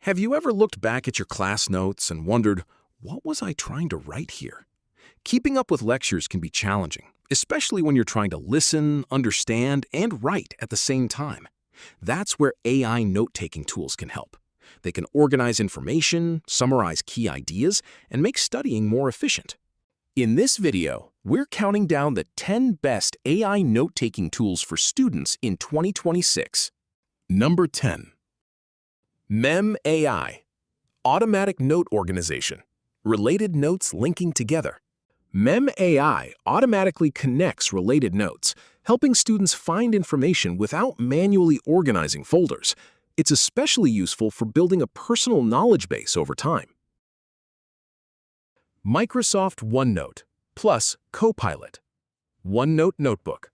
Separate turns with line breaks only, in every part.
Have you ever looked back at your class notes and wondered, what was I trying to write here? Keeping up with lectures can be challenging, especially when you're trying to listen, understand, and write at the same time. That's where AI note-taking tools can help. They can organize information, summarize key ideas, and make studying more efficient. In this video, we're counting down the 10 best AI note-taking tools for students in 2026. Number 10. Mem AI, Automatic Note Organization, Related Notes Linking Together. Mem AI automatically connects related notes, helping students find information without manually organizing folders. It's especially useful for building a personal knowledge base over time. Microsoft OneNote plus Copilot. OneNote Notebook.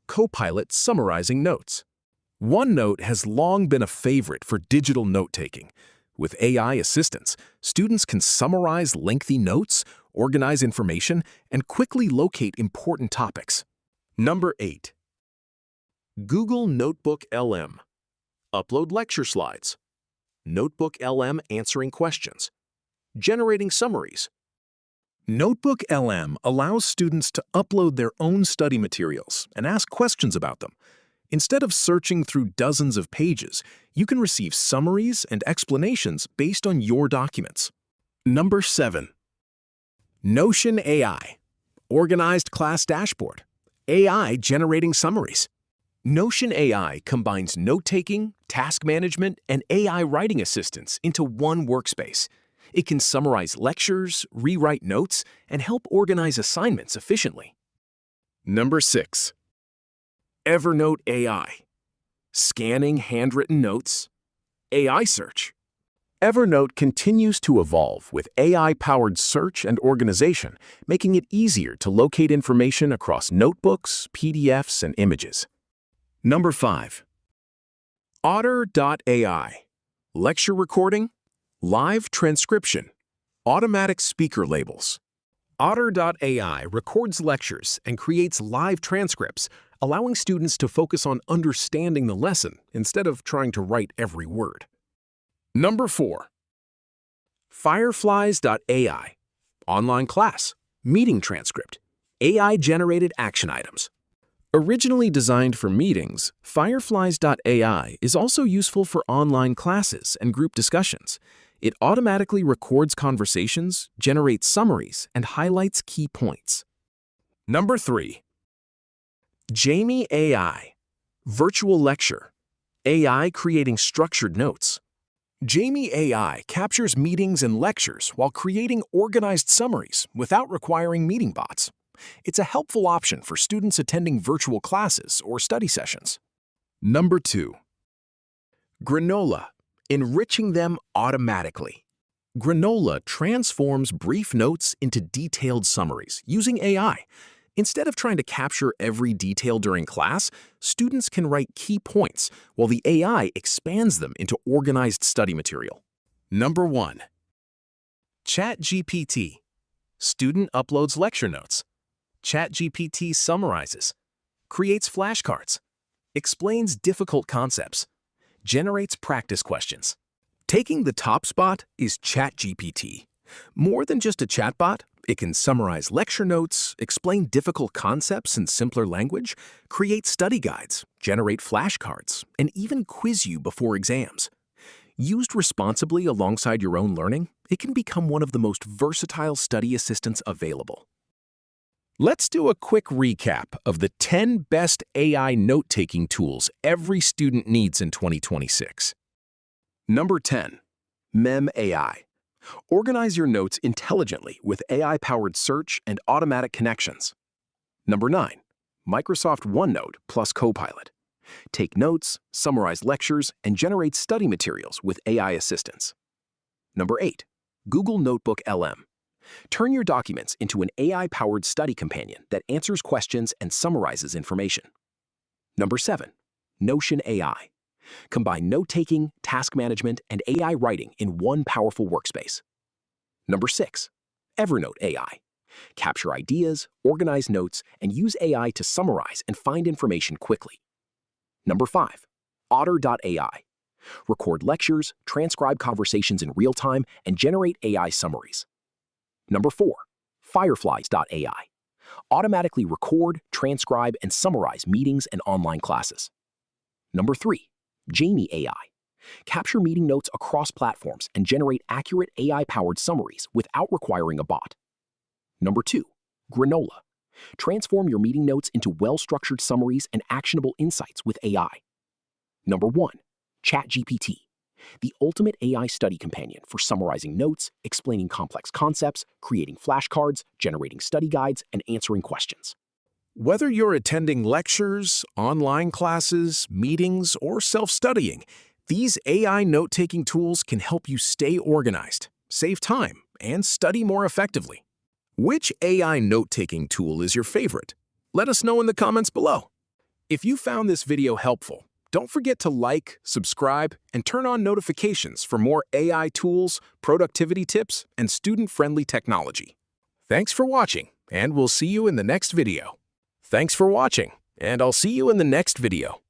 Copilot summarizing notes. OneNote has long been a favorite for digital note-taking. With AI assistance, students can summarize lengthy notes, organize information, and quickly locate important topics. Number 8. Google Notebook LM. Upload lecture slides. Notebook LM answering questions. Generating summaries. Notebook LM allows students to upload their own study materials and ask questions about them. Instead of searching through dozens of pages, you can receive summaries and explanations based on your documents. Number 7. Notion AI, Organized Class Dashboard, AI generating summaries. Notion AI combines note-taking, task management, and AI writing assistance into one workspace. It can summarize lectures, rewrite notes, and help organize assignments efficiently. Number 6. Evernote AI, Scanning Handwritten Notes, AI Search. Evernote continues to evolve with AI-powered search and organization, making it easier to locate information across notebooks, PDFs, and images. Number 5. Otter.ai, Lecture Recording, Live Transcription, Automatic Speaker Labels. Otter.ai records lectures and creates live transcripts, allowing students to focus on understanding the lesson instead of trying to write every word. Number 4. Fireflies.ai, Online Class, Meeting Transcript, AI-generated action items. Originally designed for meetings, Fireflies.ai is also useful for online classes and group discussions. It automatically records conversations, generates summaries, and highlights key points. Number 3. Jamie AI, Virtual Lecture, AI creating structured notes. Jamie AI captures meetings and lectures while creating organized summaries without requiring meeting bots. It's a helpful option for students attending virtual classes or study sessions. Number 2. Granola, Enriching them automatically. Granola transforms brief notes into detailed summaries using AI. Instead of trying to capture every detail during class, students can write key points while the AI expands them into organized study material. Number 1. ChatGPT, Student uploads lecture notes. ChatGPT summarizes, creates flashcards, explains difficult concepts, generates practice questions. Taking the top spot is ChatGPT. More than just a chatbot, it can summarize lecture notes, explain difficult concepts in simpler language, create study guides, generate flashcards, and even quiz you before exams. Used responsibly alongside your own learning, it can become one of the most versatile study assistants available. Let's do a quick recap of the 10 best AI note-taking tools every student needs in 2026. Number 10. Mem AI. Organize your notes intelligently with AI-powered search and automatic connections. Number 9. Microsoft OneNote plus Copilot. Take notes, summarize lectures, and generate study materials with AI assistance. Number 8. Google Notebook LM. Turn your documents into an AI-powered study companion that answers questions and summarizes information. Number 7. Notion AI. Combine note-taking, task management, and AI writing in one powerful workspace. Number 6. Evernote AI. Capture ideas, organize notes, and use AI to summarize and find information quickly. Number 5. Otter.ai.
Record lectures, transcribe conversations in real time, and generate AI summaries. Number 4. Fireflies.ai. Automatically record, transcribe, and summarize meetings and online classes. Number 3. Jamie AI. Capture meeting notes across platforms and generate accurate AI-powered summaries without requiring a bot. Number 2. Granola. Transform your meeting notes into well-structured summaries and actionable insights with AI. Number 1. ChatGPT. The ultimate AI study companion for summarizing notes, explaining complex concepts, creating flashcards, generating study guides, and answering questions.
Whether you're attending lectures, online classes, meetings, or self-studying, these AI note-taking tools can help you stay organized, save time, and study more effectively. Which AI note-taking tool is your favorite? Let us know in the comments below. If you found this video helpful, don't forget to like, subscribe, and turn on notifications for more AI tools, productivity tips, and student-friendly technology. Thanks for watching, and we'll see you in the next video. Thanks for watching, and I'll see you in the next video.